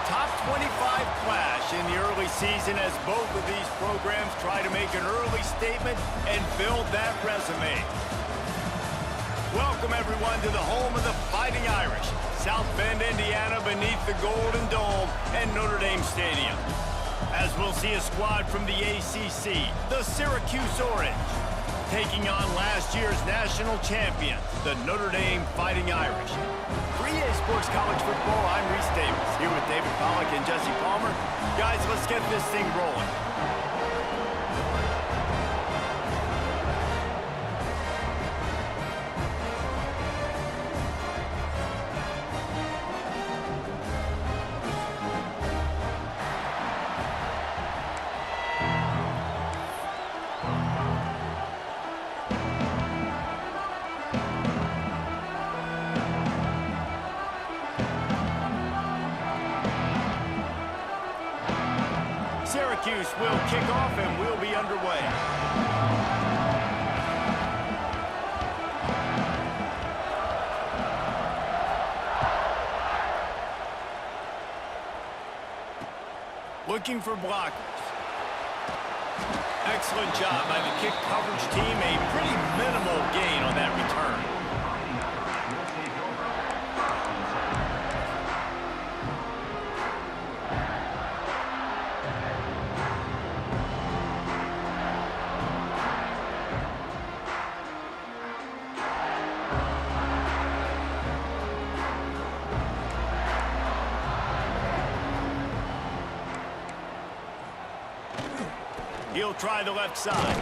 top 25 clash in the early season as both of these programs try to make an early statement and build that resume. Welcome, everyone, to the home of the Fighting Irish, South Bend, Indiana, beneath the Golden Dome and Notre Dame Stadium. As we'll see a squad from the ACC, the Syracuse Orange, taking on last year's national champions, the Notre Dame Fighting Irish. For EA Sports College Football, I'm Reese Davis, here with David Pollack and Jesse Palmer. Guys, let's get this thing rolling. Syracuse will kick off and we'll be underway. Looking for blockers. Excellent job by the kick coverage team. A pretty minimal gain on that return. He'll try the left side.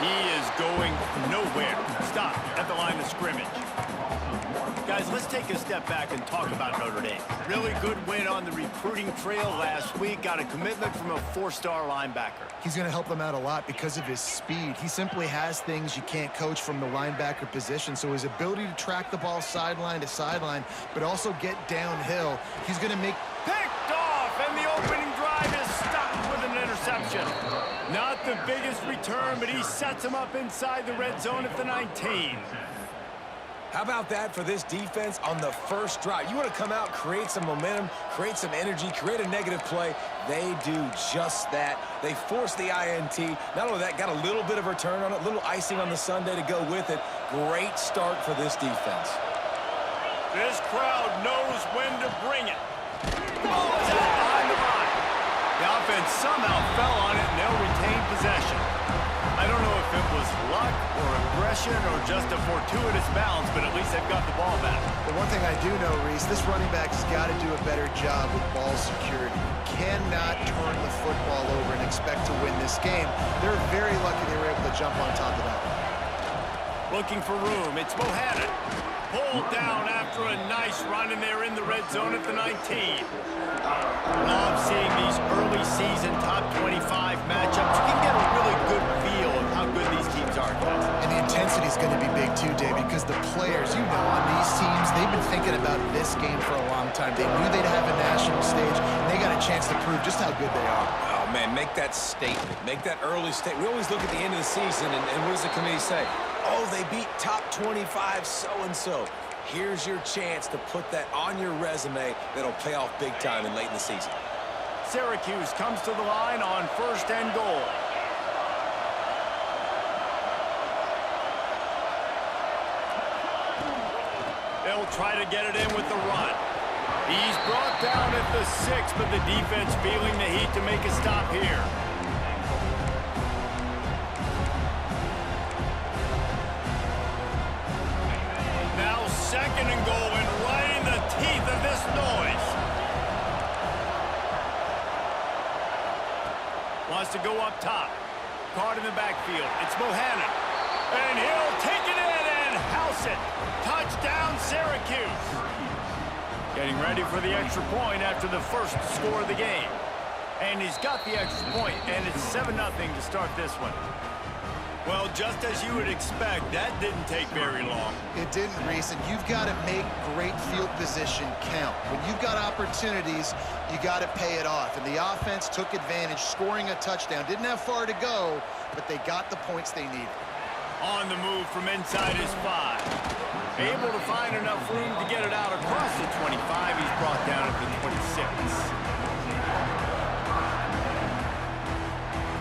He is going nowhere. Stop at the line of scrimmage. Guys, let's take a step back and talk about Notre Dame. Really good win on the recruiting trail last week. Got a commitment from a four-star linebacker. He's going to help them out a lot because of his speed. He simply has things you can't coach from the linebacker position. So his ability to track the ball sideline to sideline, but also get downhill, he's going to make... Picked off, and the opening drive is stopped with an interception. Not the biggest return, but he sets him up inside the red zone at the 19. How about that for this defense on the first drive? You want to come out, create some momentum, create some energy, create a negative play. They do just that. They force the INT. Not only that, got a little bit of return on it, a little icing on the sundae to go with it. Great start for this defense. This crowd knows when to bring it. Oh, it's out behind the line. The offense somehow fell on it, and they'll retain possession. I don't know if it was luck or aggression or just a fortuitous bounce, but at least they've got the ball back. The one thing I do know, Reese, this running back has got to do a better job with ball security. You cannot turn the football over and expect to win this game. They're very lucky they were able to jump on top of that. Looking for room. It's Bohannon. Pulled down after a nice run, and they're in the red zone at the 19. Love seeing these early season top 25 matchups. You can get a really good feel of how good these teams are, guys. And the intensity is going to be big too, David, because the players, you know, on these teams, they've been thinking about this game for a long time. They knew they'd have a national stage, and they got a chance to prove just how good they are. Oh, man, make that statement. Make that early statement. We always look at the end of the season, and what does the committee say? Oh, they beat top 25 so-and-so. Here's your chance to put that on your resume that'll pay off big time and late in the season. Syracuse comes to the line on 1st and goal. They'll try to get it in with the run. He's brought down at the 6, but the defense feeling the heat to make a stop here. Now 2nd and goal, and right in the teeth of this noise. Wants to go up top. Caught in the backfield. It's Bohannon. And he'll take it in and house it. Touchdown, Syracuse. Getting ready for the extra point after the first score of the game. And he's got the extra point, and it's 7-0 to start this one. Well, just as you would expect, that didn't take very long. It didn't, Reese, and you've got to make great field position count. When you've got opportunities, you got to pay it off. And the offense took advantage, scoring a touchdown. Didn't have far to go, but they got the points they needed. On the move from inside his 5. Able to find enough room to get it out across the 25. He's brought down at the 26.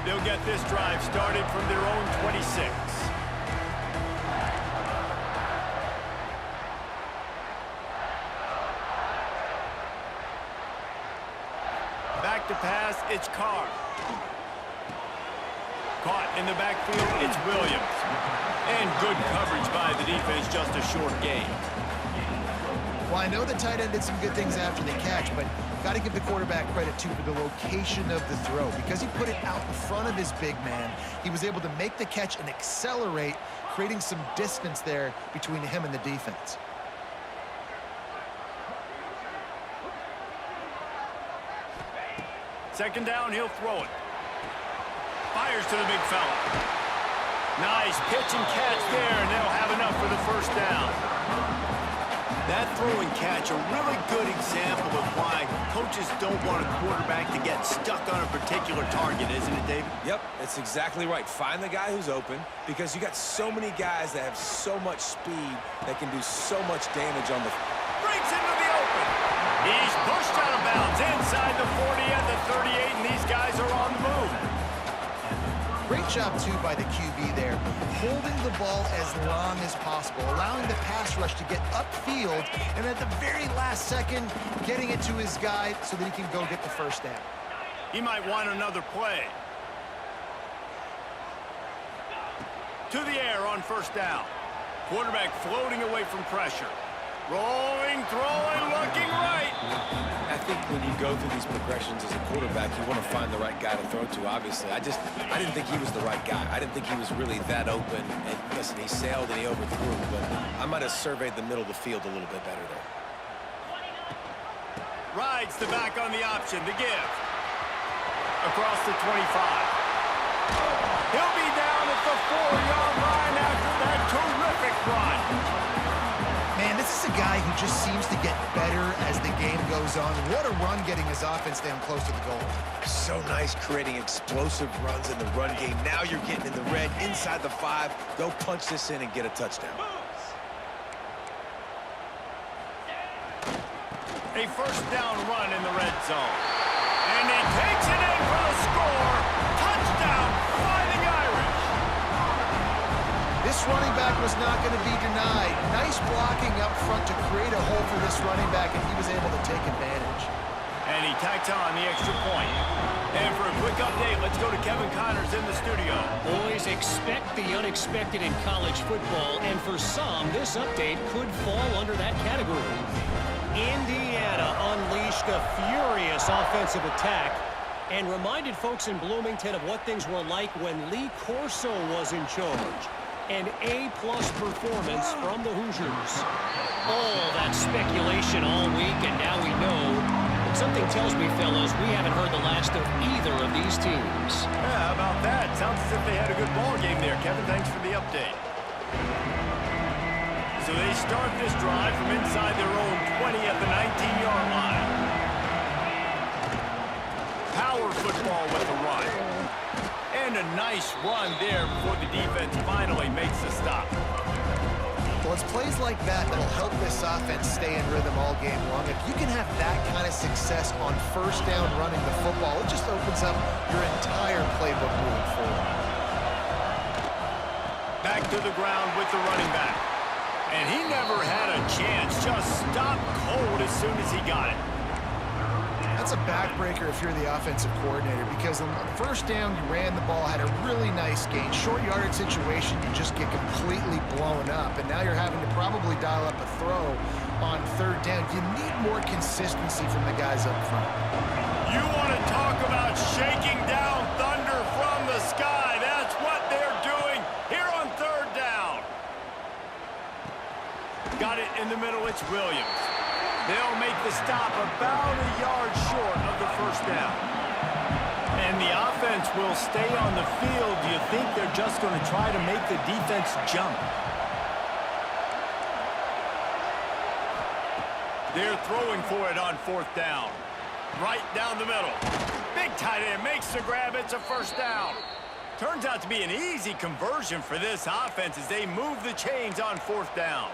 They'll get this drive started from their own 26. Back to pass, it's Carr. Caught in the backfield, it's Williams. And good coverage by the defense, just a short gain. Well, I know the tight end did some good things after the catch, but got to give the quarterback credit, too, for the location of the throw. Because he put it out in front of his big man, he was able to make the catch and accelerate, creating some distance there between him and the defense. Second down, he'll throw it. Fires to the big fella. Nice pitch and catch there, and they'll have enough for the first down. That throw and catch, a really good example of why coaches don't want a quarterback to get stuck on a particular target, isn't it, David? Yep, that's exactly right. Find the guy who's open, because you got so many guys that have so much speed that can do so much damage on the... Breaks into the open. He's pushed out of bounds inside the 40 and the 38, and these guys are on the move. Great job, too, by the QB there, holding the ball as long as possible, allowing the pass rush to get upfield, and at the very last second, getting it to his guy so that he can go get the first down. He might want another play. To the air on first down. Quarterback floating away from pressure. Rolling, throwing, looking right. I think when you go through these progressions as a quarterback, you want to find the right guy to throw to, obviously. I didn't think he was the right guy. I didn't think he was really that open. And listen, he sailed and he overthrew, but I might have surveyed the middle of the field a little bit better there. Rides the back on the option to give. Across the 25. He'll be down at the 4-yard line after that terrific run. Man, this is a guy who just seems to get better as the game goes on. What a run getting his offense down close to the goal. So nice creating explosive runs in the run game. Now you're getting in the red, inside the 5. Go punch this in and get a touchdown. A first down run in the red zone. And he takes it in for the score. Touchdown, Fighting Irish. This running back was not going to be denied. Nice blocking up front to create a hole for this running back, and he was able to take advantage. And he tacks on the extra point. And for a quick update, let's go to Kevin Connors in the studio. Boys, expect the unexpected in college football, and for some, this update could fall under that category. Indiana unleashed a furious offensive attack and reminded folks in Bloomington of what things were like when Lee Corso was in charge. An A-plus performance from the Hoosiers. All that speculation all week, and now we know. But something tells me, fellas, we haven't heard the last of either of these teams. Yeah, how about that? Sounds as if they had a good ball game there, Kevin. Thanks for the update. So they start this drive from inside their own 20 at the 19-yard line. Power football with the run. And a nice run there before the defense finally makes the stop. Well, it's plays like that that'll help this offense stay in rhythm all game long. If you can have that kind of success on first down running the football, it just opens up your entire playbook moving forward. Back to the ground with the running back. And he never had a chance, just stopped cold as soon as he got it. That's a backbreaker if you're the offensive coordinator, because on the first down, you ran the ball, had a really nice gain. Short yardage situation, you just get completely blown up, and now you're having to probably dial up a throw on third down. You need more consistency from the guys up front. You want to talk about shaking down thunder from the sky. That's what they're doing here on third down. Got it in the middle, it's Williams. They'll make the stop about a yard short of the first down. And the offense will stay on the field. Do you think they're just going to try to make the defense jump? They're throwing for it on fourth down. Right down the middle. Big tight end makes the grab. It's a first down. Turns out to be an easy conversion for this offense as they move the chains on fourth down.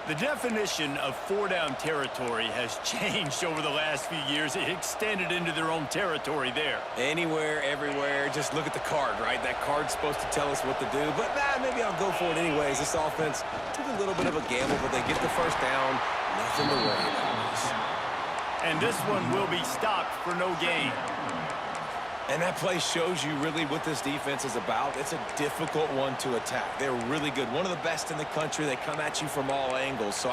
The definition of four-down territory has changed over the last few years. It extended into their own territory there. Anywhere, everywhere, just look at the card, right? That card's supposed to tell us what to do, but maybe I'll go for it anyways. This offense took a little bit of a gamble, but they get the first down. Nothing to worry about. And this one will be stopped for no gain. And that play shows you really what this defense is about. It's a difficult one to attack. They're really good. One of the best in the country. They come at you from all angles. So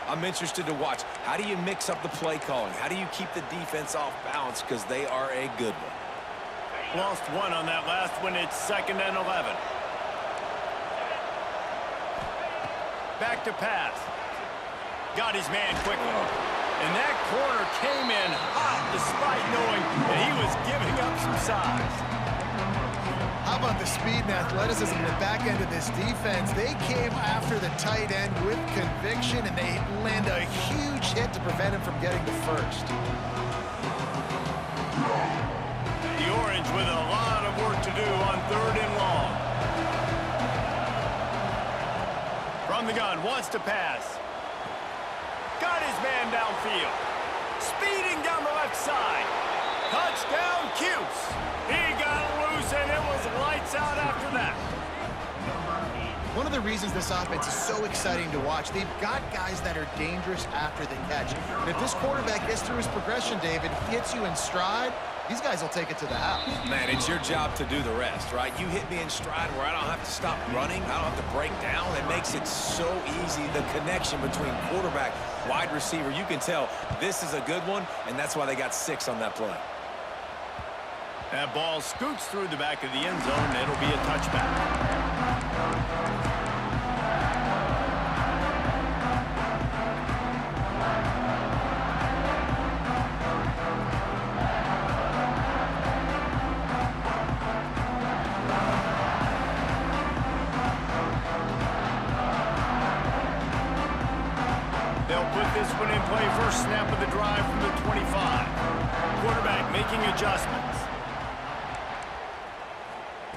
I'm interested to watch. How do you mix up the play calling? How do you keep the defense off balance? Because they are a good one. Lost one on that last one. It's 2nd and 11. Back to pass. Got his man quickly. And that corner came in hot despite knowing that he was giving up some size. How about the speed and athleticism in the back end of this defense? They came after the tight end with conviction, and they land a huge hit to prevent him from getting the first. The Orange with a lot of work to do on 3rd and long. From the gun, wants to pass. Got his man downfield. Speeding down the left side. Touchdown, Cuse. He got loose, and it was lights out after that. One of the reasons this offense is so exciting to watch, they've got guys that are dangerous after the catch. And if this quarterback gets through his progression, David, hits you in stride, these guys will take it to the house. Man, it's your job to do the rest, right? You hit me in stride where I don't have to stop running. I don't have to break down. It makes it so easy, the connection between quarterback, wide receiver. You can tell this is a good one, and that's why they got 6 on that play. That ball scoots through the back of the end zone. It'll be a touchback. They'll put this one in play. First snap of the drive from the 25. Quarterback making adjustments.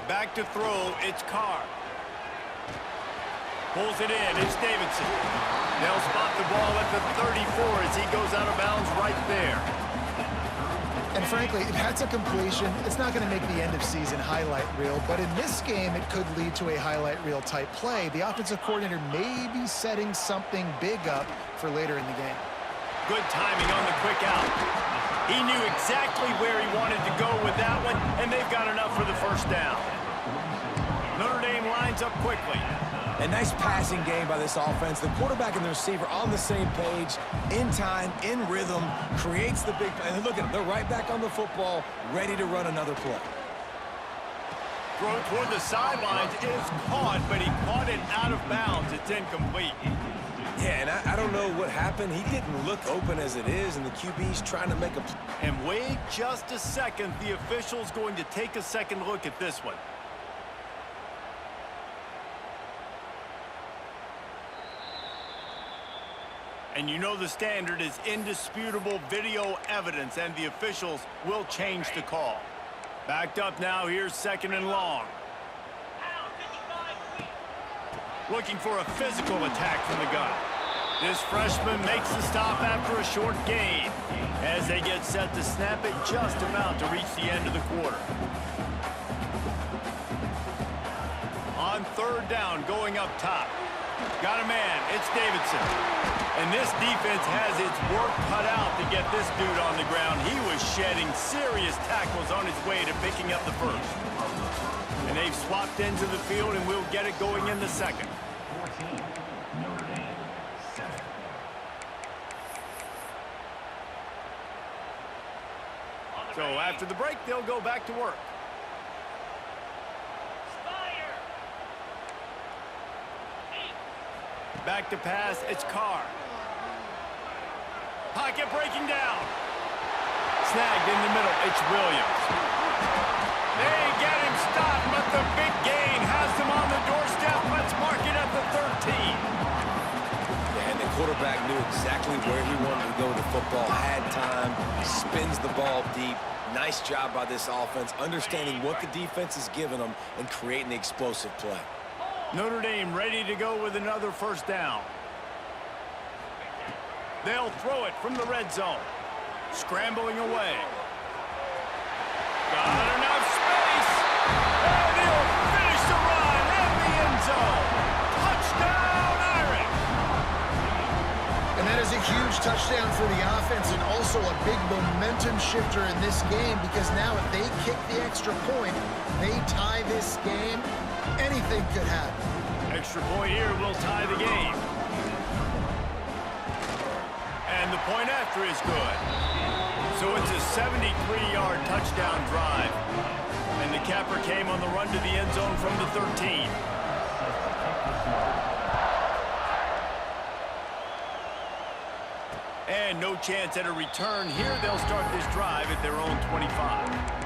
Back to throw, it's Carr. Pulls it in, it's Davidson. They'll spot the ball at the 34 as he goes out of bounds right there. And frankly, that's a completion. It's not going to make the end of season highlight reel, but in this game, it could lead to a highlight reel type play. The offensive coordinator may be setting something big up for later in the game. Good timing on the quick out. He knew exactly where he wanted to go with that one, and they've got enough for the first down. Notre Dame lines up quickly. A nice passing game by this offense. The quarterback and the receiver on the same page, in time, in rhythm, creates the big play. And look at them. They're right back on the football, ready to run another play. Throw toward the sidelines is caught, but he caught it out of bounds. It's incomplete. Yeah, and I don't know what happened. He didn't look open as it is, and the QB's trying to make a play. And wait just a second. The official's going to take a second look at this one. And you know the standard is indisputable video evidence, and the officials will change the call. Backed up now, here's 2nd and long. Looking for a physical attack from the gun. This freshman makes the stop after a short gain as they get set to snap it just about to reach the end of the quarter. On 3rd down, going up top. Got a man, it's Davidson. And this defense has its work cut out to get this dude on the ground. He was shedding serious tackles on his way to picking up the first. And they've swapped into the field, and we'll get it going in the second. 14, Notre Dame, 7. So after the break, they'll go back to work. Back to pass, it's Carr. Pocket breaking down. Snagged in the middle, it's Williams. They get him stopped, but the big gain has them on the doorstep. Let's mark it at the 13. And the quarterback knew exactly where he wanted to go with the football, had time, spins the ball deep. Nice job by this offense, understanding what the defense is giving them and creating the explosive play. Notre Dame ready to go with another first down. They'll throw it from the red zone. Scrambling away. Got enough space. And he'll finish the run in the end zone. Touchdown, Irish. And that is a huge touchdown for the offense and also a big momentum shifter in this game because now if they kick the extra point, they tie this game, anything could happen. Extra point here will tie the game. And the point after is good. So it's a 73-yard touchdown drive. And the capper came on the run to the end zone from the 13. And no chance at a return here. They'll start this drive at their own 25.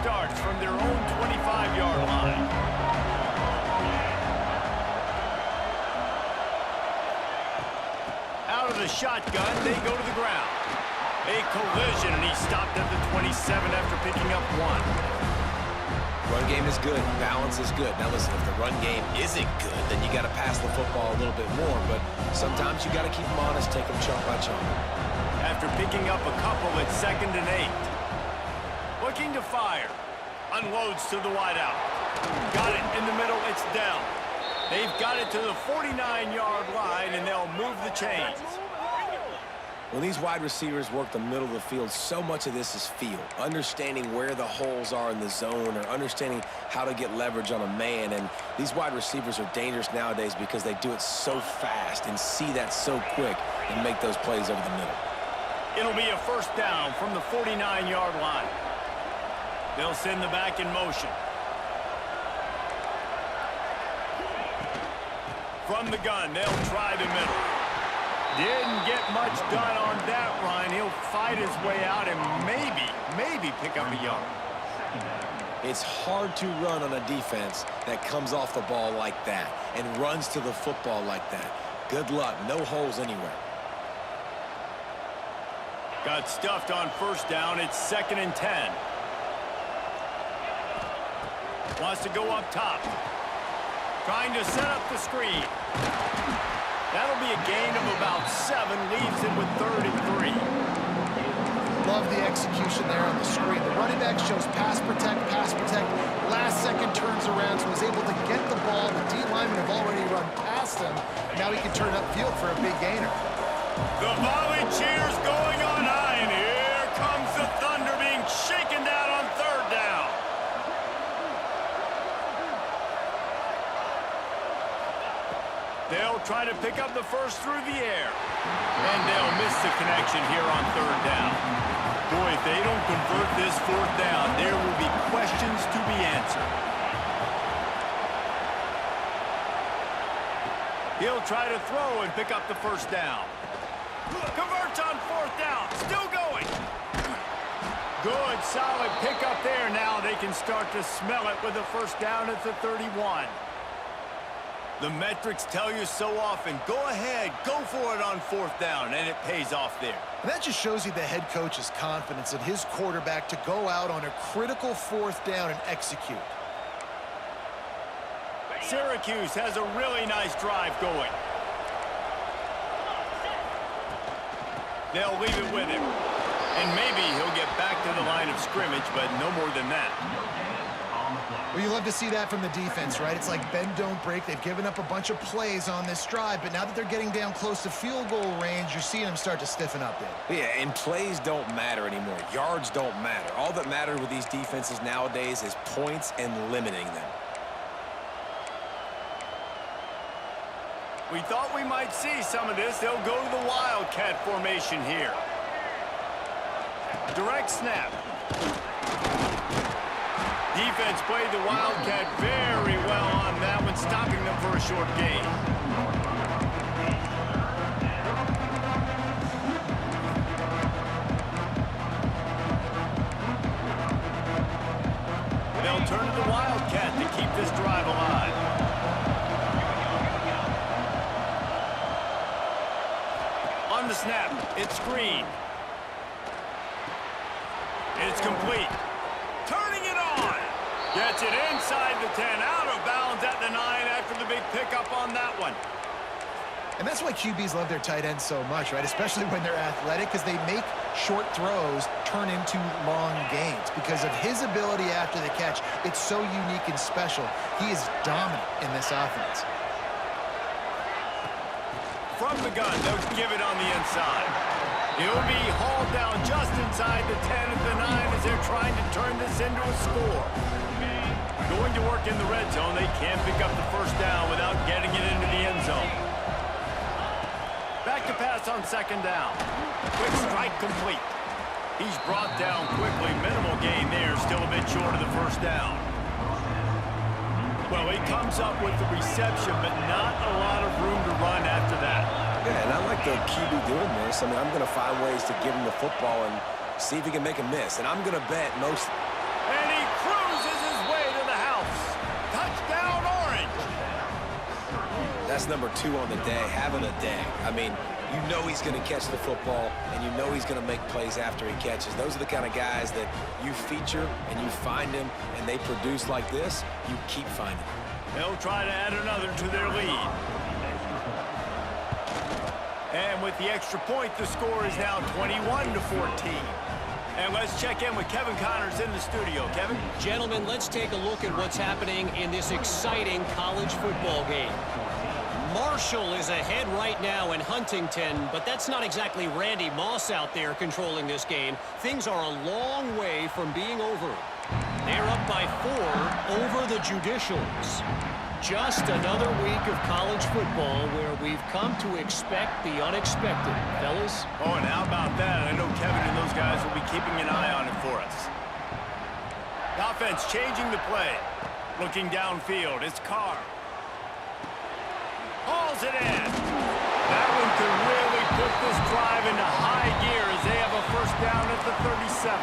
Starts from their own 25-yard line. Out of the shotgun, they go to the ground. A collision, and he stopped at the 27 after picking up 1. Run game is good. Balance is good. Now listen, if the run game isn't good, then you got to pass the football a little bit more. But sometimes you got to keep them honest, take them chunk by chunk. After picking up a couple, it's 2nd and 8. Looking to fire. Unloads to the wideout. Got it in the middle. It's down. They've got it to the 49-yard line, and they'll move the chains. When these wide receivers work the middle of the field, so much of this is feel. Understanding where the holes are in the zone or understanding how to get leverage on a man. And these wide receivers are dangerous nowadays because they do it so fast and see that so quick and make those plays over the middle. It'll be a first down from the 49-yard line. They'll send the back in motion. From the gun, they'll try the middle. Didn't get much done on that run. He'll fight his way out and maybe pick up a yard. It's hard to run on a defense that comes off the ball like that and runs to the football like that. Good luck. No holes anywhere. Got stuffed on first down. It's 2nd and 10. Wants to go up top. Trying to set up the screen. That'll be a gain of about 7. Leaves it with 3rd and 3. Love the execution there on the screen. The running back shows pass protect. Last second turns around, so he's able to get the ball. The D linemen have already run past him. Now he can turn upfield for a big gainer. The volley cheers going on high, and here comes the Thunder being shaken down on 3rd down. They'll try to pick up the first through the air. And they'll miss the connection here on 3rd down. Boy, if they don't convert this 4th down, there will be questions to be answered. He'll try to throw and pick up the first down. Converts on 4th down. Still going. Good, solid pickup there. Now they can start to smell it with a first down at the 31. The metrics tell you so often, go ahead, go for it on 4th down, and it pays off there. And that just shows you the head coach's confidence in his quarterback to go out on a critical 4th down and execute. Syracuse has a really nice drive going. They'll leave it with him. And maybe he'll get back to the line of scrimmage, but no more than that. Well, you love to see that from the defense, right? It's like bend, don't break. They've given up a bunch of plays on this drive, but now that they're getting down close to field goal range, you're seeing them start to stiffen up there. Yeah, and plays don't matter anymore. Yards don't matter. All that matters with these defenses nowadays is points and limiting them. We thought we might see some of this. They'll go to the Wildcat formation here. Direct snap. Defense played the Wildcat very well on that one, stopping them for a short gain. They'll turn to the Wildcat to keep this drive alive. the snap. It's screened. It's complete. Turning it on. Gets it inside the 10. Out of bounds at the 9 after the big pickup on that one. And that's why QBs love their tight ends so much, right? Especially when they're athletic, because they make short throws turn into long gains. Because of his ability after the catch, it's so unique and special. He is dominant in this offense. From the gun, they'll give it on the inside. He'll be hauled down just inside the 10 at the 9 as they're trying to turn this into a score. Going to work in the red zone, they can't pick up the first down without getting it into the end zone. Back to pass on second down. Quick strike complete. He's brought down quickly. Minimal gain there, still a bit short of the first down. Well, he comes up with the reception, but not a lot of room to run after that. Yeah, and I like the QB doing this. I mean, I'm going to find ways to give him the football and see if he can make a miss. And I'm going to bet most... And he cruises his way to the house. Touchdown, Orange. That's number 2 on the day, having a day. I mean, you know he's going to catch the football, and you know he's going to make plays after he catches. Those are the kind of guys that you feature and you find them, and they produce like this, you keep finding them. They'll try to add another to their lead. And with the extra point, the score is now 21-14. And let's check in with Kevin Connors in the studio. Kevin? Gentlemen, let's take a look at what's happening in this exciting college football game. Marshall is ahead right now in Huntington, but that's not exactly Randy Moss out there controlling this game. Things are a long way from being over. They're up by 4 over the Judicials. Just another week of college football where we've come to expect the unexpected, fellas. Oh, and how about that? I know Kevin and those guys will be keeping an eye on it for us. The offense changing the play. Looking downfield, it's Carr. Hauls it in. That one could really put this drive into high gear as they have a first down at the 37.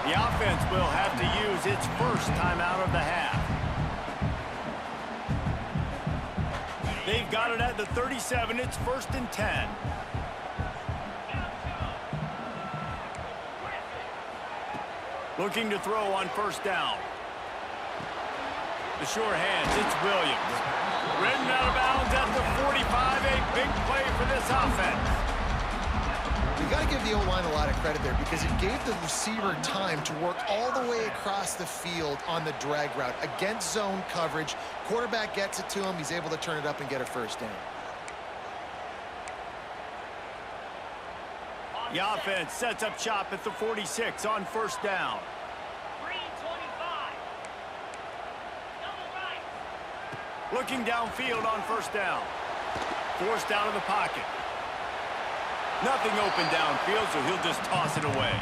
The offense will have to use its first timeout of the half. They've got it at the 37. It's 1st and 10. Looking to throw on first down. The sure hands, it's Williams. Ridden out of bounds at the 45. A big play for this offense. You got to give the O-line a lot of credit there because it gave the receiver time to work all the way across the field on the drag route against zone coverage. Quarterback gets it to him. He's able to turn it up and get a first down. The offense sets up shop at the 46 on first down. Looking downfield on first down. Forced out of the pocket. Nothing open downfield, so he'll just toss it away.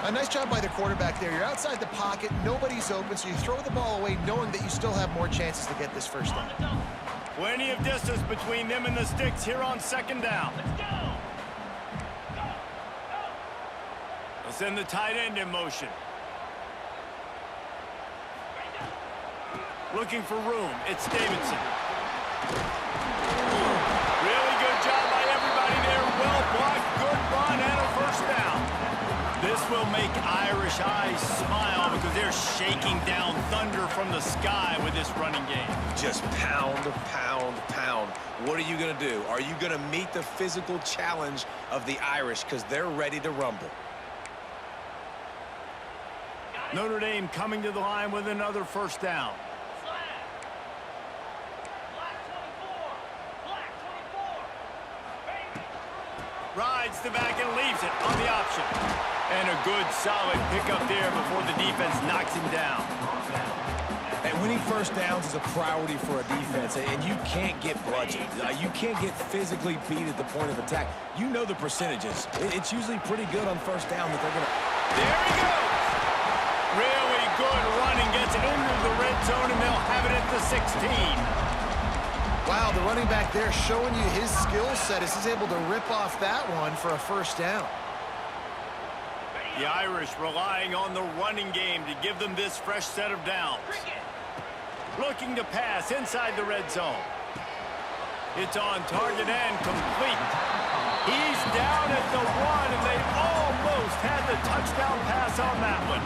A nice job by the quarterback there. You're outside the pocket, nobody's open, so you throw the ball away knowing that you still have more chances to get this first down. Plenty of distance between them and the sticks here on second down. They'll send the tight end in motion. Looking for room. It's Davidson. Really good job by everybody there. Well blocked, good run, and a first down. This will make Irish eyes smile because they're shaking down thunder from the sky with this running game. Just pound, pound, pound. What are you going to do? Are you going to meet the physical challenge of the Irish because they're ready to rumble? Notre Dame coming to the line with another first down. Rides the back and leaves it on the option. And a good, solid pickup there before the defense knocks him down. And winning first downs is a priority for a defense, and you can't get bludgeoned. You can't get physically beat at the point of attack. You know the percentages. It's usually pretty good on first down that they're going to... There he goes! Really good running, gets it into the red zone, and they'll have it at the 16. Wow, the running back there showing you his skill set as he's able to rip off that one for a first down. The Irish relying on the running game to give them this fresh set of downs. Looking to pass inside the red zone. It's on target and complete. He's down at the 1, and they almost had the touchdown pass on that one.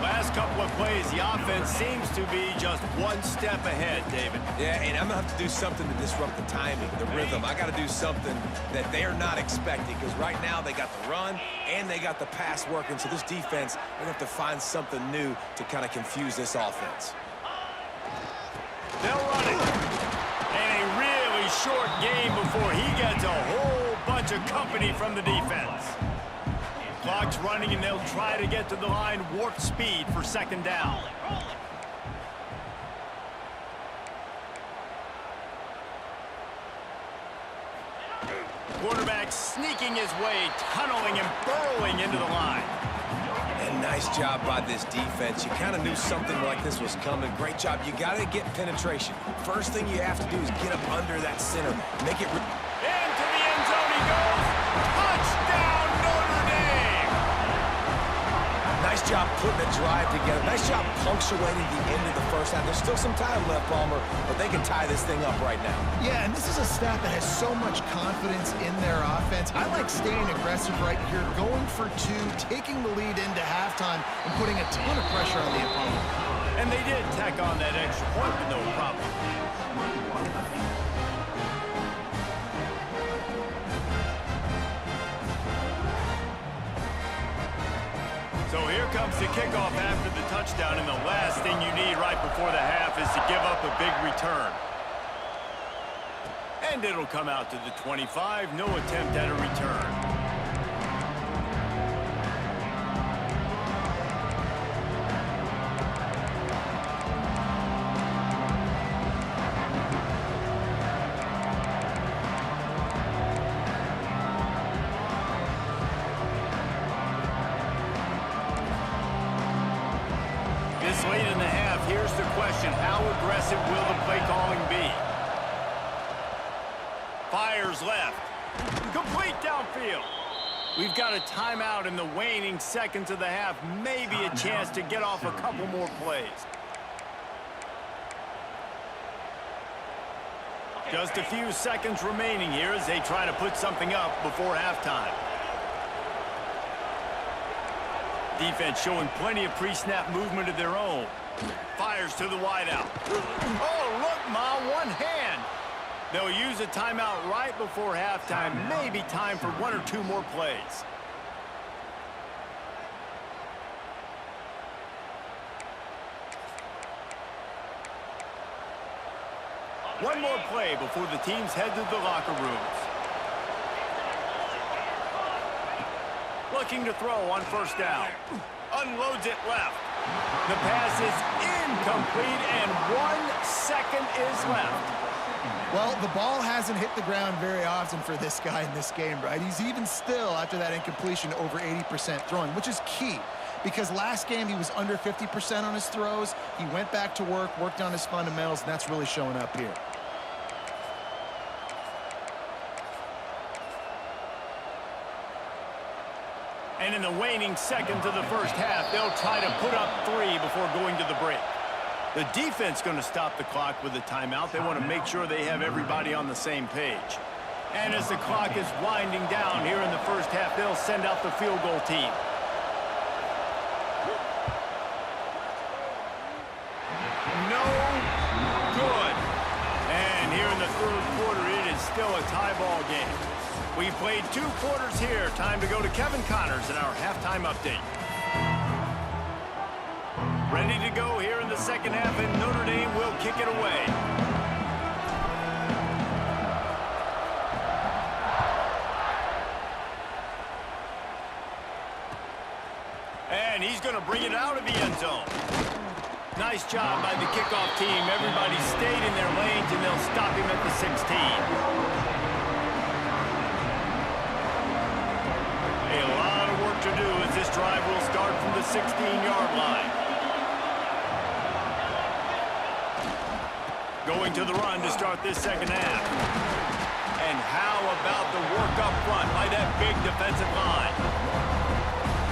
Last couple of plays, the offense seems to be just one step ahead, David. Yeah, and I'm going to have to do something to disrupt the timing, the rhythm. I got to do something that they're not expecting, because right now they got the run and they got the pass working. So this defense, they're going to have to find something new to kind of confuse this offense. They'll run it. And a really short game before he gets a whole bunch of company from the defense. Clock's running, and they'll try to get to the line warp speed for second down. Quarterback sneaking his way, tunneling and burrowing into the line. And nice job by this defense. You kind of knew something like this was coming. Great job. You got to get penetration. First thing you have to do is get up under that center. Make it... Into the end zone he goes. Touchdown, Notre Dame! Nice job putting a drive together. Nice job punctuating the end of the first half. There's still some time left, Palmer, but they can tie this thing up right now. Yeah, and this is a staff that has so much confidence in their offense. I like staying aggressive right here, going for two, taking the lead into halftime, and putting a ton of pressure on the opponent. And they did tack on that extra point with no problem. So here comes the kickoff after the touchdown, and the last thing you need right before the half is to give up a big return. And it'll come out to the 25, no attempt at a return. This late in the half, here's the question. How aggressive will the play calling be? Fires left. Complete downfield. We've got a timeout in the waning seconds of the half. Maybe a chance to get off a couple more plays. Just a few seconds remaining here as they try to put something up before halftime. Defense showing plenty of pre-snap movement of their own. Fires to the wideout. Oh, look, Ma, one hand. They'll use a timeout right before halftime. Maybe time for one or two more plays. One more play before the teams head to the locker rooms. Looking to throw on first down. Unloads it left. The pass is incomplete, and 1 second is left. Well, the ball hasn't hit the ground very often for this guy in this game, right? He's even still, after that incompletion, over 80% throwing, which is key. Because last game, he was under 50% on his throws. He went back to work, worked on his fundamentals, and that's really showing up here. And in the waning seconds of the first half, they'll try to put up 3 before going to the break. The defense going to stop the clock with a timeout. They want to make sure they have everybody on the same page. And as the clock is winding down here in the first half, they'll send out the field goal team. No good. And here in the third quarter, it is still a tie ball game. We've played 2 quarters here. Time to go to Kevin Connors in our halftime update. Ready to go here in the second half, and Notre Dame will kick it away. And he's going to bring it out of the end zone. Nice job by the kickoff team. Everybody stayed in their lanes, and they'll stop him at the 16. A lot of work to do as this drive will start from the 16-yard line. Going to the run to start this second half. And how about the work up front by that big defensive line?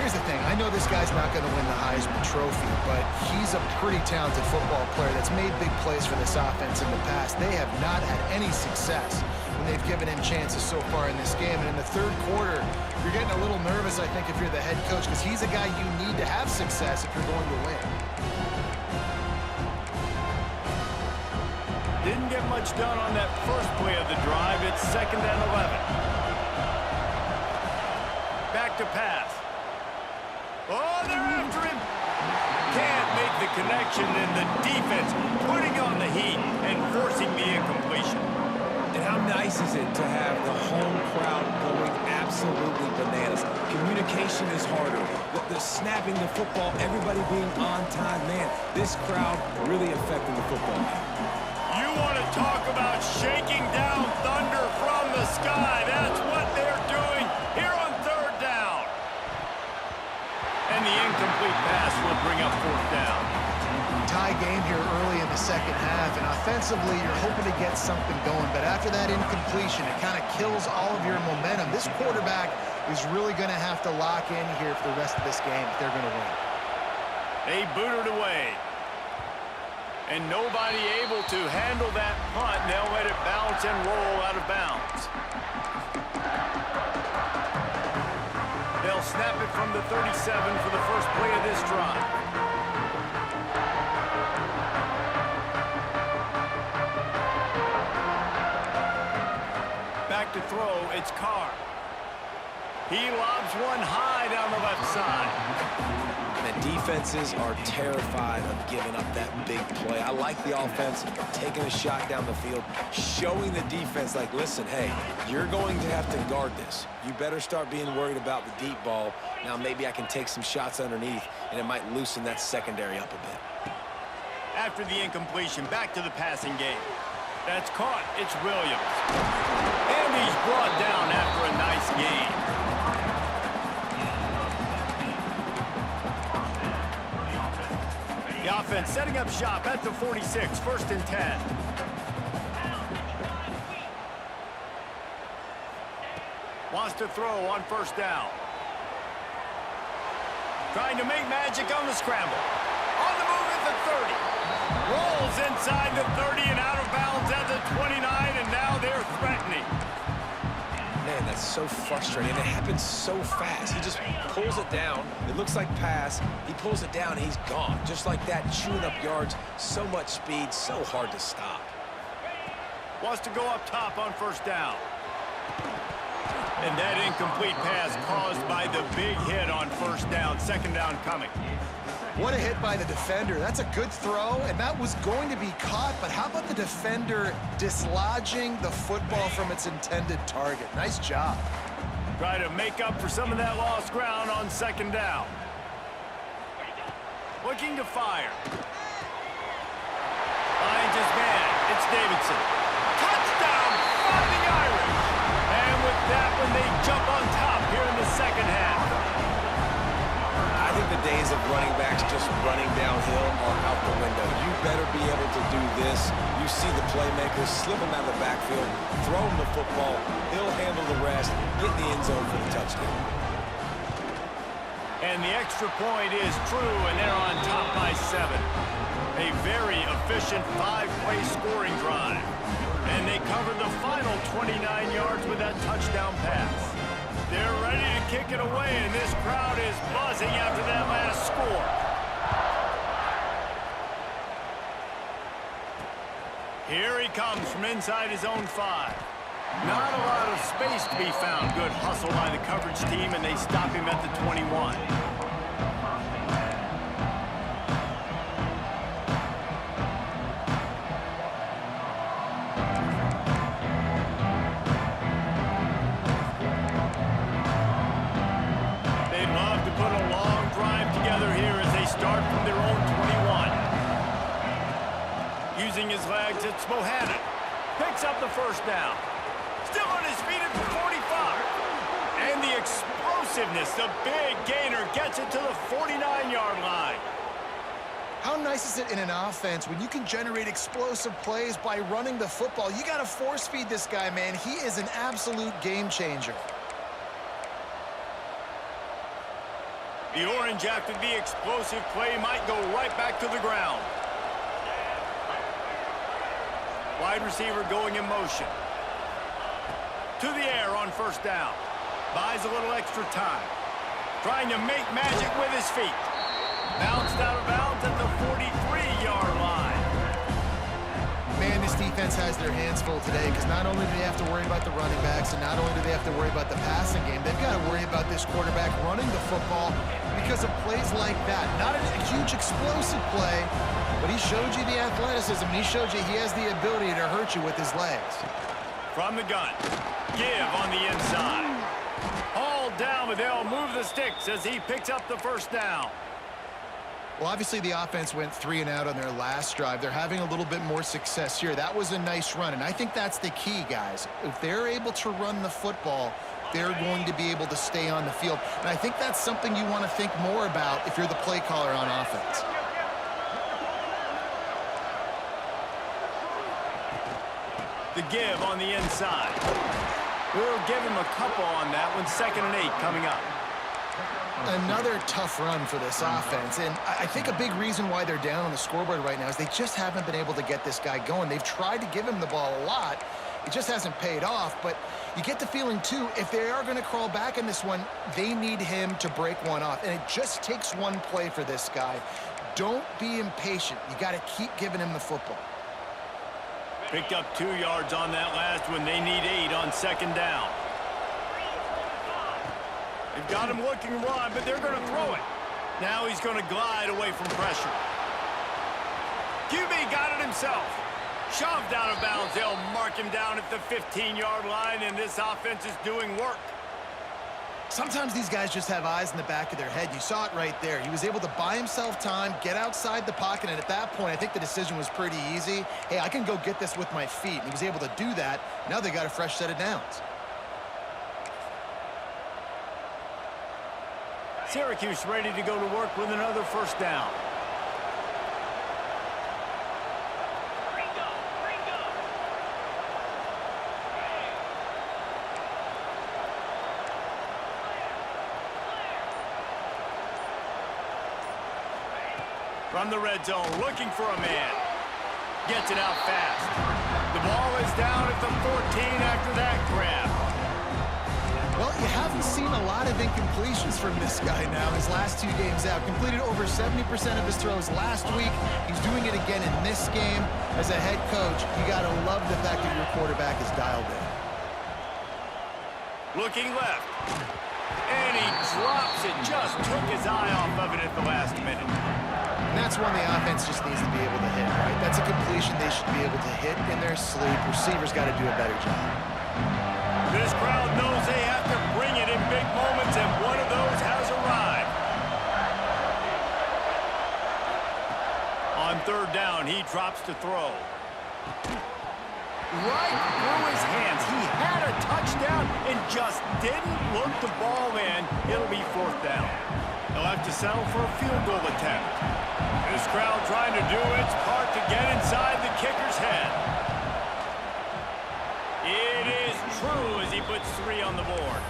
Here's the thing. I know this guy's not going to win the Heisman Trophy, but he's a pretty talented football player that's made big plays for this offense in the past. They have not had any success when they've given him chances so far in this game. And in the third quarter, you're getting a little nervous, I think, if you're the head coach, because he's a guy you need to have success if you're going to win. Didn't get much done on that first play of the drive. It's 2nd and 11. Back to pass. Oh, they're after him. Can't make the connection, and the defense putting on the heat and forcing the incompletion. And how nice is it to have the home crowd going absolutely bananas? Communication is harder. The snapping the football, everybody being on time. Man, this crowd really affecting the football game. You want to talk about shaking down thunder from the sky. That's what they're doing here on 3rd down. And the incomplete pass will bring up 4th down. Tie game here early in the second half, and offensively, you're hoping to get something going. But after that incompletion, it kind of kills all of your momentum. This quarterback is really going to have to lock in here for the rest of this game if they're going to win. They boot it away. And nobody able to handle that punt. They'll let it bounce and roll out of bounds. They'll snap it from the 37 for the first play of this drive. Back to throw, it's Carr. He lobs one high down the left side. The defenses are terrified of giving up that big play. I like the offense taking a shot down the field, showing the defense like, listen, hey, you're going to have to guard this. You better start being worried about the deep ball. Now maybe I can take some shots underneath, and it might loosen that secondary up a bit. After the incompletion, back to the passing game. That's caught. It's Williams. And he's brought down after a nice gain. The offense setting up shop at the 46, 1st and 10. Wants to throw on 1st down. Trying to make magic on the scramble. On the move at the 30. Rolls inside the 30 and out of bounds at the 29, and now they're threatening. Man, that's so frustrating. It happens so fast. He just pulls it down. It looks like pass. He pulls it down, and he's gone. Just like that, chewing up yards. So much speed, so hard to stop. Wants to go up top on 1st down. And that incomplete pass caused by the big hit on 1st down. 2nd down coming. What a hit by the defender. That's a good throw, and that was going to be caught, but how about the defender dislodging the football from its intended target? Nice job. Try to make up for some of that lost ground on 2nd down. Looking to fire. Finds his man. It's Davidson. Touchdown, Fighting Irish. And with that one, they jump on top here in the second half. I think the days of running backs just running downhill are out the window. You better be able to do this. You see the playmakers, slip him out of the backfield, throw him the football, he'll handle the rest, get in the end zone for the touchdown. And the extra point is true, and they're on top by 7. A very efficient 5-play scoring drive. And they covered the final 29 yards with that touchdown pass. They're ready to kick it away, and this crowd is buzzing after that last score. Here he comes from inside his own 5. Not a lot of space to be found. Good hustle by the coverage team, and they stop him at the 21. Using his legs, it's Bohannon. Picks up the 1st down. Still on his feet at the 45. And the explosiveness, the big gainer gets it to the 49-yard line. How nice is it in an offense when you can generate explosive plays by running the football? You got to force feed this guy, man. He is an absolute game changer. The orange, after the explosive play, might go right back to the ground. Wide receiver going in motion. To the air on first down. Buys a little extra time. Trying to make magic with his feet. Bounced out of bounds at the 43-yard line. Man, this defense has their hands full today because not only do they have to worry about the running backs and not only do they have to worry about the passing game, they've got to worry about this quarterback running the football because of plays like that. Not a huge explosive play, but he showed you the athleticism. He showed you he has the ability to hurt you with his legs. From the gun. Give on the inside. Hauled down, but they'll move the sticks as he picks up the first down. Well, obviously the offense went 3 and out on their last drive. They're having a little bit more success here. That was a nice run, and I think that's the key, guys. If they're able to run the football, they're going to be able to stay on the field. And I think that's something you want to think more about if you're the play caller on offense. The give on the inside. We'll give him a couple on that one. 2nd and 8 coming up. Another tough run for this offense, and I think a big reason why they're down on the scoreboard right now is they just haven't been able to get this guy going. They've tried to give him the ball a lot. It just hasn't paid off, but you get the feeling, too, if they are going to crawl back in this one, they need him to break one off, and it just takes one play for this guy. Don't be impatient. You got to keep giving him the football. Picked up 2 yards on that last one. They need 8 on 2nd down. They've got him looking run, but they're going to throw it. Now he's going to glide away from pressure. QB got it himself. Shoved out of bounds. They'll mark him down at the 15-yard line, and this offense is doing work. Sometimes these guys just have eyes in the back of their head. You saw it right there. He was able to buy himself time, get outside the pocket, and at that point, I think the decision was pretty easy. Hey, I can go get this with my feet. And he was able to do that. Now they got a fresh set of downs. Syracuse ready to go to work with another first down. From the red zone, looking for a man. Gets it out fast. The ball is down at the 14 after that grab. Well, you haven't seen a lot of incompletions from this guy now his last 2 games out. Completed over 70% of his throws last week. He's doing it again in this game. As a head coach, you got to love the fact that your quarterback is dialed in. Looking left. And he drops it. Just took his eye off of it at the last minute. And that's one the offense just needs to be able to hit, right? That's a completion they should be able to hit in their sleep. Receivers got to do a better job. This crowd knows they have to bring it in big moments, and one of those has arrived. On 3rd down, he drops to throw. Right through his hands. He had a touchdown and just didn't look the ball in. It'll be 4th down. They'll have to settle for a field goal attempt. This crowd trying to do its part to get inside the kicker's head. It is true as he puts 3 on the board.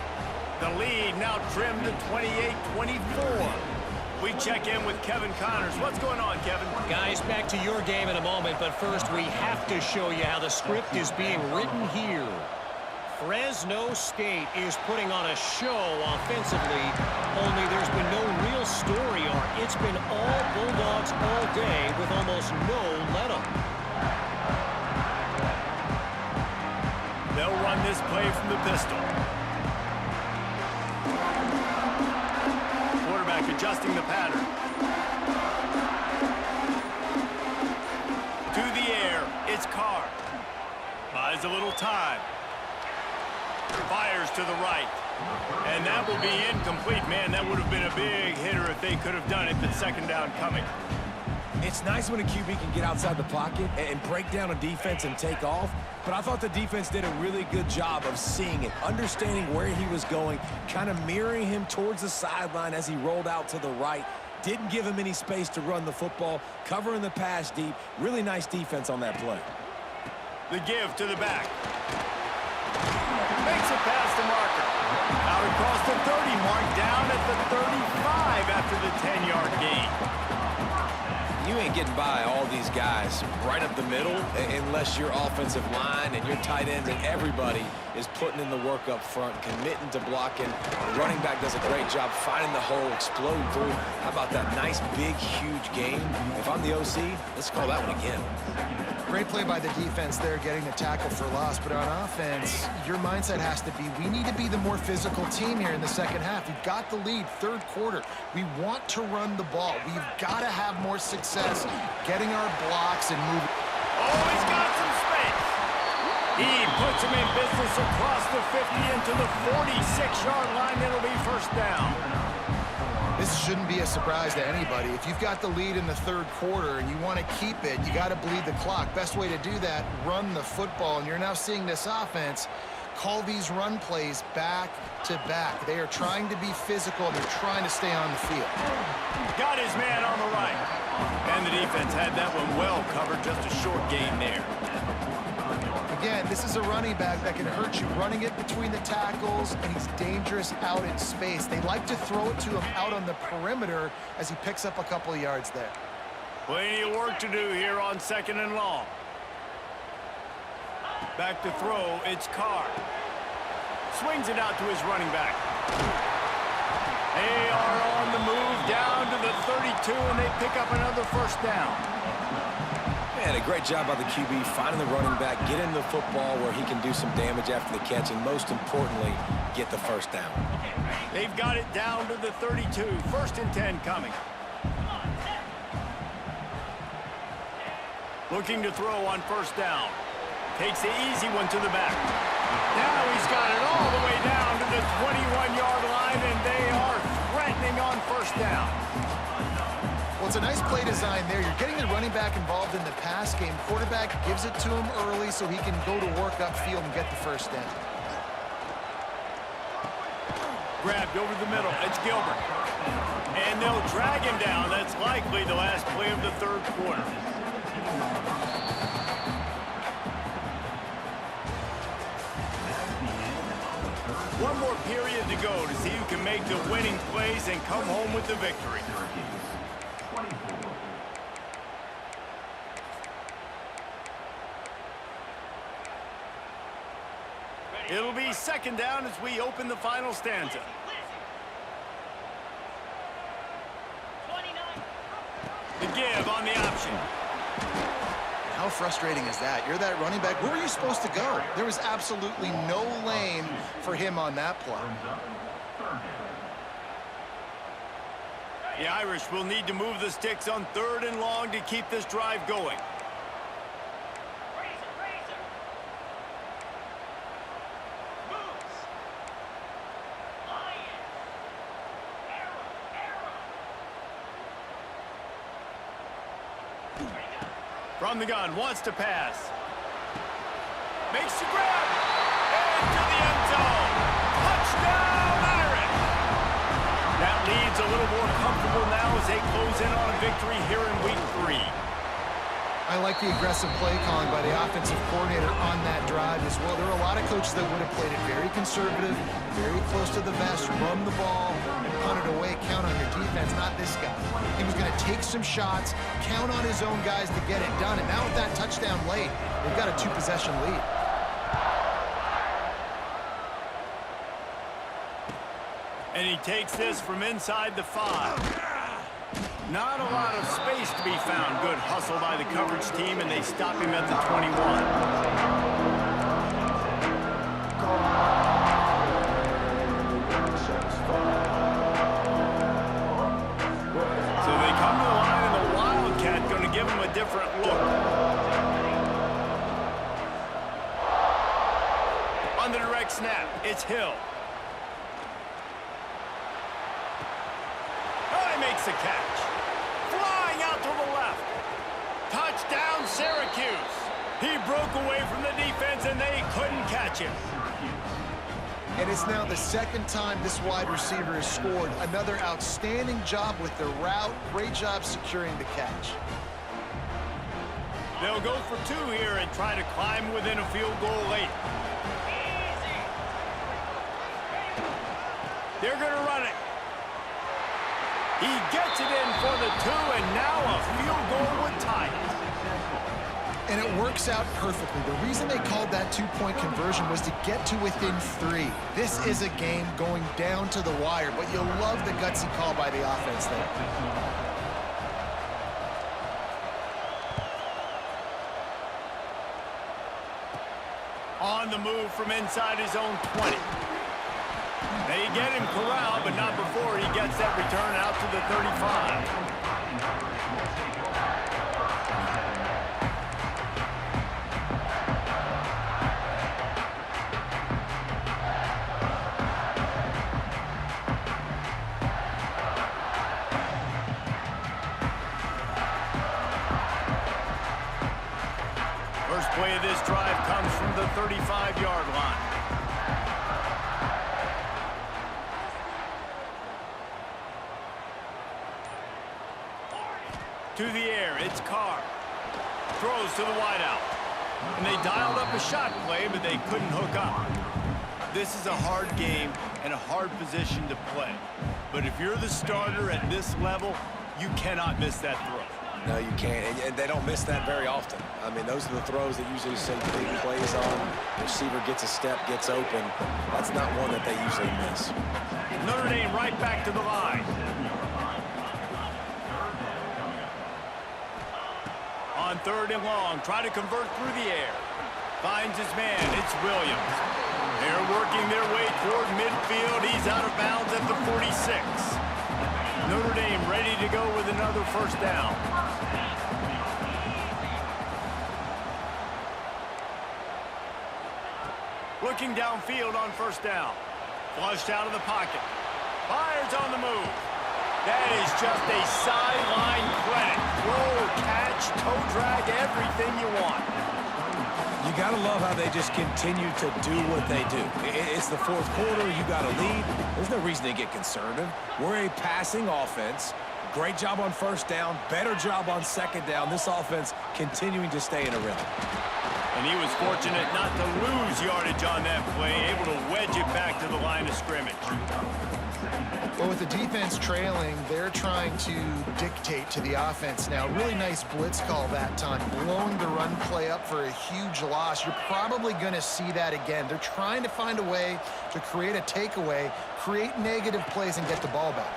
The lead now trimmed to 28-24. We check in with Kevin Connors. What's going on, Kevin? Guys, back to your game in a moment, but first we have to show you how the script is being written here. Fresno State is putting on a show offensively, only there's been no real story arc. It's been all Bulldogs all day with almost no let-up. They'll run this play from the pistol. Quarterback adjusting the pattern. To the air, it's Carr. Buys a little time. Fires to the right. And that will be incomplete. Man, that would have been a big hitter if they could have done it, but 2nd down coming. It's nice when a QB can get outside the pocket and break down a defense and take off, but I thought the defense did a really good job of seeing it, understanding where he was going, kind of mirroring him towards the sideline as he rolled out to the right. Didn't give him any space to run the football, covering the pass deep. Really nice defense on that play. The give to the back. Makes it past the marker. Out across the 30 mark, down at the 35 after the 10-yard gain. You ain't getting by all these guys right up the middle unless your offensive line and your tight ends and everybody is putting in the work up front, committing to blocking. The running back does a great job finding the hole, exploding through. How about that nice, big, huge game? If I'm the OC, let's call that one again. Great play by the defense there, getting the tackle for loss. But on offense, your mindset has to be, we need to be the more physical team here in the second half. We've got the lead, third quarter. We want to run the ball. We've got to have more success getting our blocks and moving. Oh, he's got some space. He puts him in business across the 50 into the 46-yard line. It'll be first down. This shouldn't be a surprise to anybody. If you've got the lead in the third quarter and you want to keep it, you got to bleed the clock. Best way to do that, run the football. And you're now seeing this offense call these run plays back to back. They are trying to be physical, and they're trying to stay on the field. Got his man on the right. And the defense had that one well covered, just a short gain there. Again, this is a running back that can hurt you running it between the tackles, and he's dangerous out in space. They like to throw it to him out on the perimeter as he picks up a couple of yards there. Plenty of work to do here on second and long. Back to throw, it's Carr. Swings it out to his running back. They are on the move down to the 32, and they pick up another first down. Man, a great job by the QB finding the running back, getting the football where he can do some damage after the catch, and most importantly, get the first down. They've got it down to the 32. First and 10 coming. Looking to throw on first down. Takes the easy one to the back. Now he's got it all the way down to the 21-yard line, and they are threatening on first down. Well, it's a nice play design there. You're getting the running back involved in the pass game. Quarterback gives it to him early so he can go to work upfield and get the first down. Grabbed over the middle. It's Gilbert. And they'll drag him down. That's likely the last play of the third quarter. One more period to go to see who can make the winning plays and come home with the victory. It'll be second down as we open the final stanza. The give on the option. How frustrating is that? You're that running back. Where were you supposed to go? There was absolutely no lane for him on that play. The Irish will need to move the sticks on third and long to keep this drive going. From the gun, wants to pass. Makes the grab. Into the end zone. Touchdown, Irish. That lead's a little more comfortable now as they close in on a victory here in week 3. I like the aggressive play calling by the offensive coordinator on that drive as well. There are a lot of coaches that would have played it very conservative, very close to the vest, run the ball, and punt it away, count on your defense. Not this guy. He was going to take some shots, count on his own guys to get it done. And now with that touchdown late, they've got a 2-possession lead. And he takes this from inside the 5. Not a lot of space to be found. Good hustle by the coverage team, and they stop him at the 21. So they come to the line, and the Wildcat going to give him a different look. On the direct snap, it's Hill. Oh, he makes the catch. Flying out to the left. Touchdown, Syracuse. He broke away from the defense, and they couldn't catch him. And it's now the second time this wide receiver has scored. Another outstanding job with the route. Great job securing the catch. They'll go for 2 here and try to climb within a field goal late. They're going to run it. He gets it in for the 2, and now a field goal would tie it. And it works out perfectly. The reason they called that two-point conversion was to get to within 3. This is a game going down to the wire, but you'll love the gutsy call by the offense there. On the move from inside his own 20. They get him corralled, but not before he gets that return out to the 35. First play of this drive comes from the 35-yard line. To the air, it's Carr. Throws to the wideout. And they dialed up a shot play, but they couldn't hook up. This is a hard game and a hard position to play. But if you're the starter at this level, you cannot miss that throw. No, you can't, and they don't miss that very often. I mean, those are the throws that usually say big plays on. The receiver gets a step, gets open. That's not one that they usually miss. Notre Dame right back to the line. On 3rd and long, try to convert through the air. Finds his man, it's Williams. They're working their way toward midfield. He's out of bounds at the 46. Notre Dame ready to go with another first down. Looking downfield on first down. Flushed out of the pocket. Fires on the move. That is just a sideline credit. Throw, catch, toe drag, everything you want. You got to love how they just continue to do what they do. It's the 4th quarter. You got a lead. There's no reason to get concerned. We're a passing offense. Great job on first down. Better job on second down. This offense continuing to stay in a rhythm. And he was fortunate not to lose yardage on that play, able to wedge it back to the line of scrimmage. But with the defense trailing, they're trying to dictate to the offense now. Really nice blitz call that time, blowing the run play up for a huge loss. You're probably going to see that again. They're trying to find a way to create a takeaway, create negative plays, and get the ball back.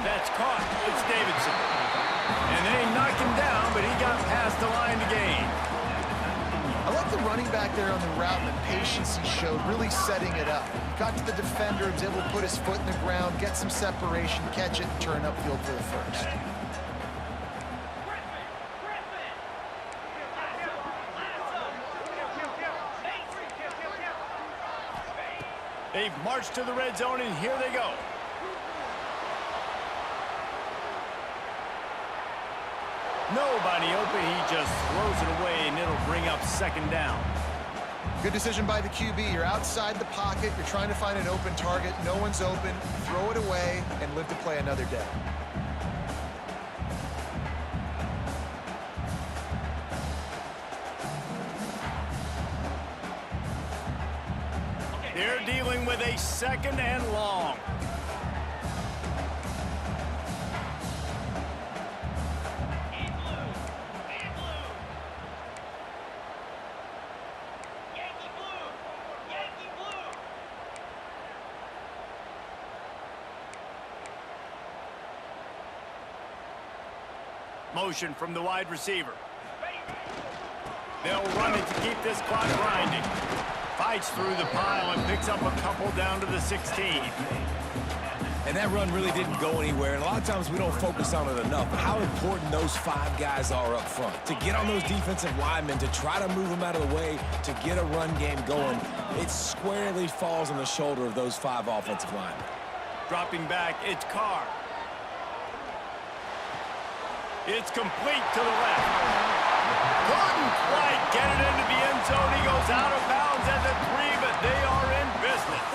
That's caught. It's Davidson. And they knocked him down, but he got past the line to gain. I like the running back there on the route and the patience he showed, really setting it up. Got to the defender, was able to put his foot in the ground, get some separation, catch it, and turn upfield for the first. They've marched to the red zone, and here they go. Nobody open. He just throws it away, and it'll bring up second down. Good decision by the QB. You're outside the pocket. You're trying to find an open target. No one's open. Throw it away and live to play another day. They're dealing with a 2nd and long. Motion from the wide receiver. They'll run it to keep this clock grinding. Fights through the pile and picks up a couple down to the 16. And that run really didn't go anywhere. And a lot of times we don't focus on it enough. But how important those 5 guys are up front. To get on those defensive linemen, to try to move them out of the way, to get a run game going, it squarely falls on the shoulder of those 5 offensive linemen. Dropping back, it's Carr. It's complete to the left. Couldn't quite get it into the end zone. He goes out of bounds at the 3, but they are in business.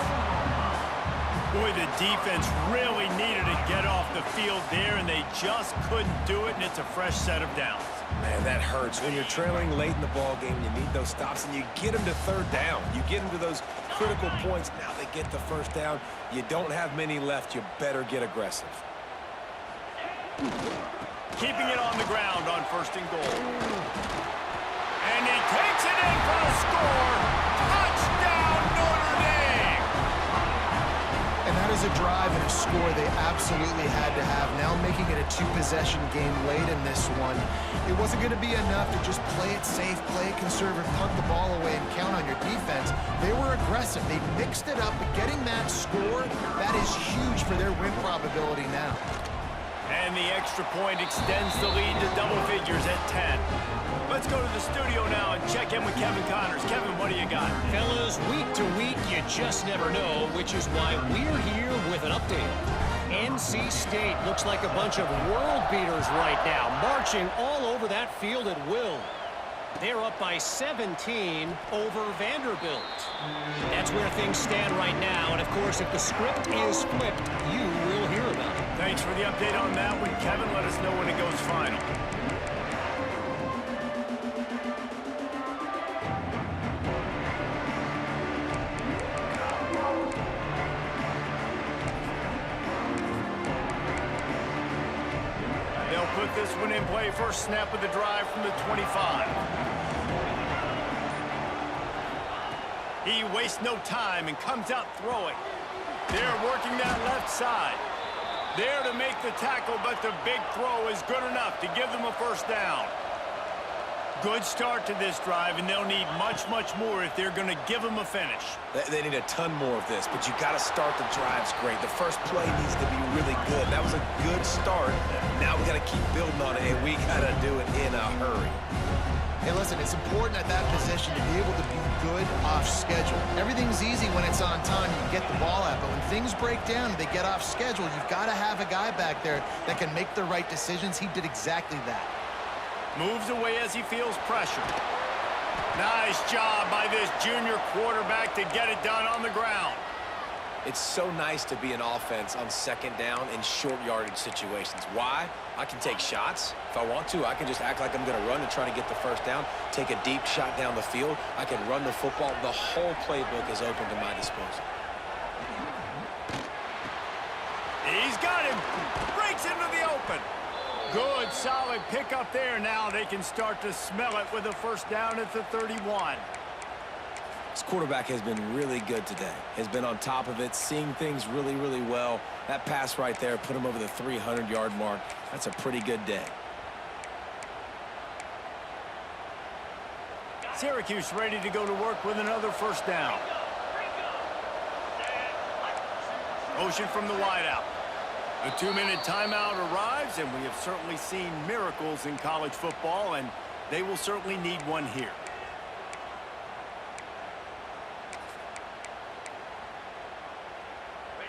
Boy, the defense really needed to get off the field there, and they just couldn't do it, and it's a fresh set of downs. Man, that hurts. When you're trailing late in the ball game, you need those stops, and you get them to third down. You get them to those critical points. Now they get the first down. You don't have many left. You better get aggressive. Keeping it on the ground on 1st and goal. And he takes it in for the score. Touchdown, Notre Dame! And that is a drive and a score they absolutely had to have. Now making it a 2-possession game late in this one. It wasn't going to be enough to just play it safe, play it conservative, punt the ball away, and count on your defense. They were aggressive. They mixed it up, but getting that score, that is huge for their win probability now. And the extra point extends the lead to double figures at 10. Let's go to the studio now and check in with Kevin Connors. Kevin, what do you got? Fellas, week to week, you just never know, which is why we're here with an update. NC State looks like a bunch of world beaters right now, marching all over that field at will. They're up by 17 over Vanderbilt. That's where things stand right now, and of course, if the script is flipped, you will hear about it. Thanks for the update on that one, Kevin. Let us know when it goes final. They'll put this one in play. First snap of the drive from the 25. He wastes no time and comes out throwing. They're working that left side. There to make the tackle, but the big throw is good enough to give them a first down. Good start to this drive, and they'll need much, much more if they're going to give them a finish. They need a ton more of this, but you got to start the drives great. The first play needs to be really good. That was a good start. Now we got to keep building on it, and we got to do it in a hurry. Hey, listen, it's important at that position to be able to be good off schedule. Everything's easy when it's on time, you get the ball out, but when things break down and they get off schedule, you've got to have a guy back there that can make the right decisions. He did exactly that. Moves away as he feels pressure. Nice job by this junior quarterback to get it done on the ground. It's so nice to be an offense on 2nd down in short yardage situations. Why? I can take shots. If I want to, I can just act like I'm going to run and try to get the first down, take a deep shot down the field. I can run the football. The whole playbook is open to my disposal. He's got him. Breaks into the open. Good, solid pickup there. Now they can start to smell it with a first down at the 31. This quarterback has been really good today. Has been on top of it, seeing things really, really well. That pass right there put him over the 300-yard mark. That's a pretty good day. Syracuse ready to go to work with another first down. Motion from the wideout. A 2-minute timeout arrives, and we have certainly seen miracles in college football, and they will certainly need one here.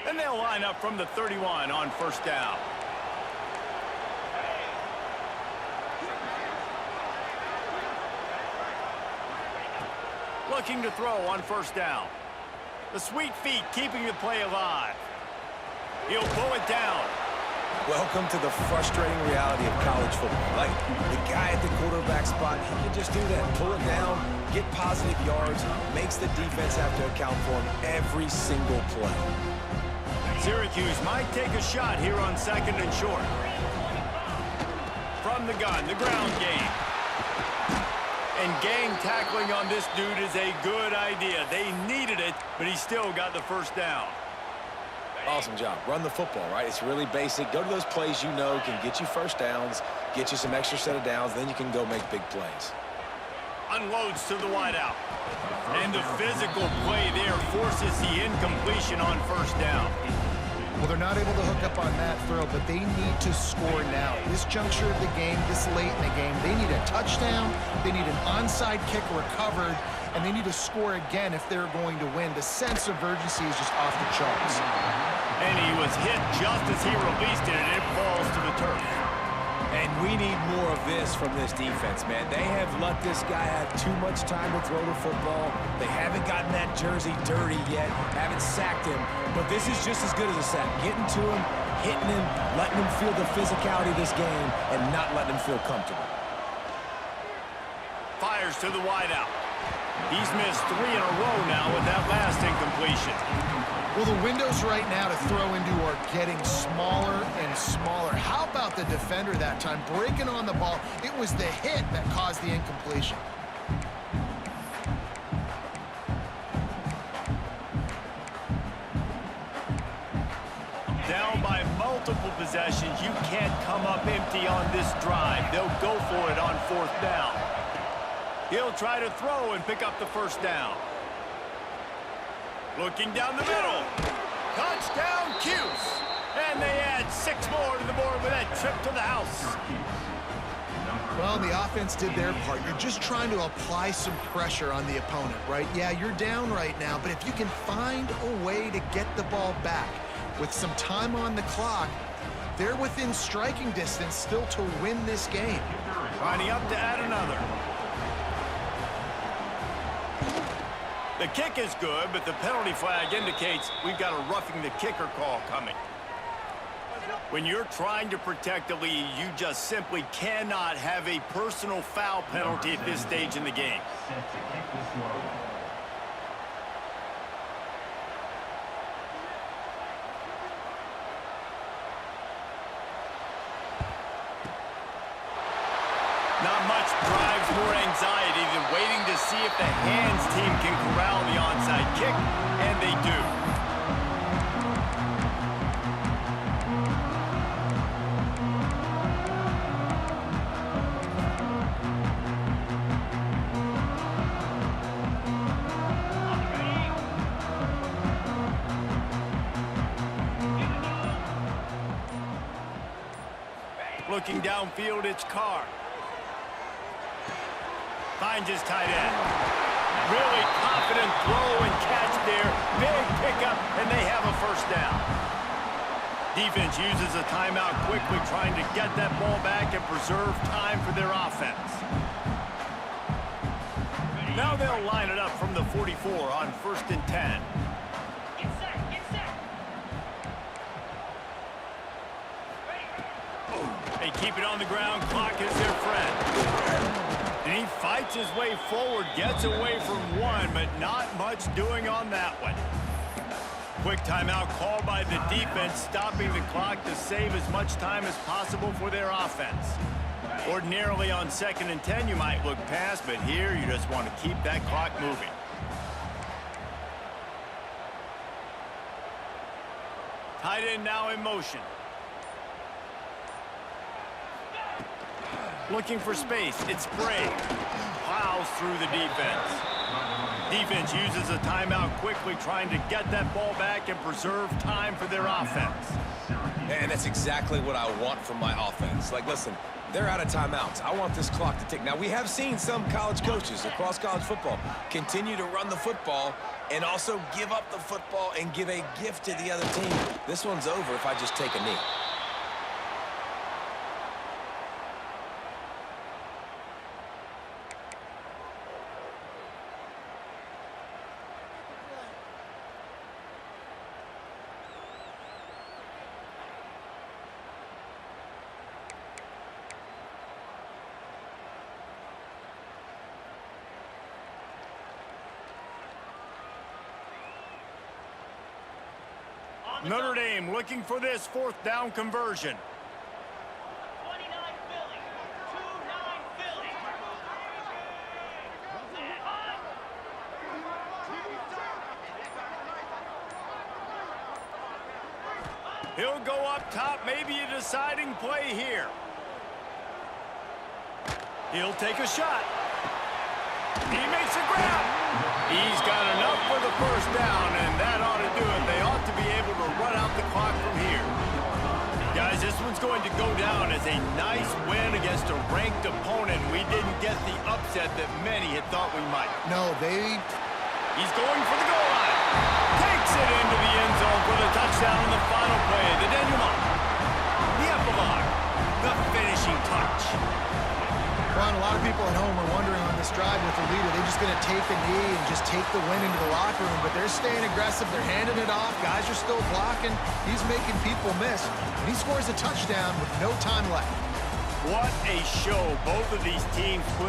And they'll line up from the 31 on first down. Looking to throw on first down. The sweet feet keeping the play alive. He'll pull it down. Welcome to the frustrating reality of college football. Like, the guy at the quarterback spot, he can just do that. Pull it down, get positive yards, makes the defense have to account for him every single play. Syracuse might take a shot here on 2nd and short. From the gun, the ground game. And gang tackling on this dude is a good idea. They needed it, but he still got the first down. Awesome job. Run the football, right? It's really basic. Go to those plays you know can get you first downs, get you some extra set of downs, then you can go make big plays. Unloads to the wideout. And the physical play there forces the incompletion on first down. Well, they're not able to hook up on that throw, but they need to score now. This juncture of the game, this late in the game, they need a touchdown, they need an onside kick recovered, and they need to score again if they're going to win. The sense of urgency is just off the charts. And he was hit just as he released it, and it falls to the turf. And we need more of this from this defense, man. They have let this guy have too much time to throw the football. They haven't gotten that jersey dirty yet, haven't sacked him. But this is just as good as a sack. Getting to him, hitting him, letting him feel the physicality of this game, and not letting him feel comfortable. fires to the wideout. He's missed 3 in a row now with that last incompletion. Well, the windows right now to throw into are getting smaller and smaller. How about the defender that time breaking on the ball? It was the hit that caused the incompletion. Down by multiple possessions, you can't come up empty on this drive. They'll go for it on 4th down. He'll try to throw and pick up the 1st down. Looking down the middle. Touchdown, Cuse. And they add 6 more to the board with that trip to the house. Well, the offense did their part. You're just trying to apply some pressure on the opponent, right? Yeah, you're down right now, but if you can find a way to get the ball back with some time on the clock, they're within striking distance still to win this game. Lining up to add another. The kick is good, but the penalty flag indicates we've got a roughing the kicker call coming. When you're trying to protect the lead, you just simply cannot have a personal foul penalty at this stage in the game. Set to kick this low. Not much drives more anxiety than waiting to see if the hands team can corral the onside kick, and they do. Looking downfield, it's Carr. Finds his tight end. Really confident throw and catch there. Big pickup, and they have a 1st down. Defense uses a timeout quickly, trying to get that ball back and preserve time for their offense. Now they'll line it up from the 44 on 1st and 10. They keep it on the ground. Clock is their friend. And he fights his way forward, gets away from 1, but not much doing on that one. Quick timeout called by the defense, stopping the clock to save as much time as possible for their offense. Ordinarily on 2nd and 10, you might look past, but here you just want to keep that clock moving. Tight end now in motion. Looking for space, it's Bray. Plows through the defense. Defense uses a timeout quickly, trying to get that ball back and preserve time for their offense. And that's exactly what I want from my offense. Like, listen, they're out of timeouts. I want this clock to tick. Now, we have seen some college coaches across college football continue to run the football and also give up the football and give a gift to the other team. This one's over if I just take a knee. Notre Dame looking for this 4th down conversion. 29 Philly. 2-9 Philly. He'll go up top, maybe a deciding play here. He'll take a shot. He makes a grab. He's got enough for the 1st down, and that ought to do it. They ought to be able to run out the clock from here. Guys, this one's going to go down as a nice win against a ranked opponent. We didn't get the upset that many had thought we might. No, He's going for the goal line. Takes it into the end zone for the touchdown on the final play. The denouement. The epilogue. The finishing touch. Ron, a lot of people at home are wondering on this drive with the lead, are they just going to take a knee and just take the win into the locker room? But they're staying aggressive. They're handing it off. Guys are still blocking. He's making people miss. And he scores a touchdown with no time left. What a show both of these teams put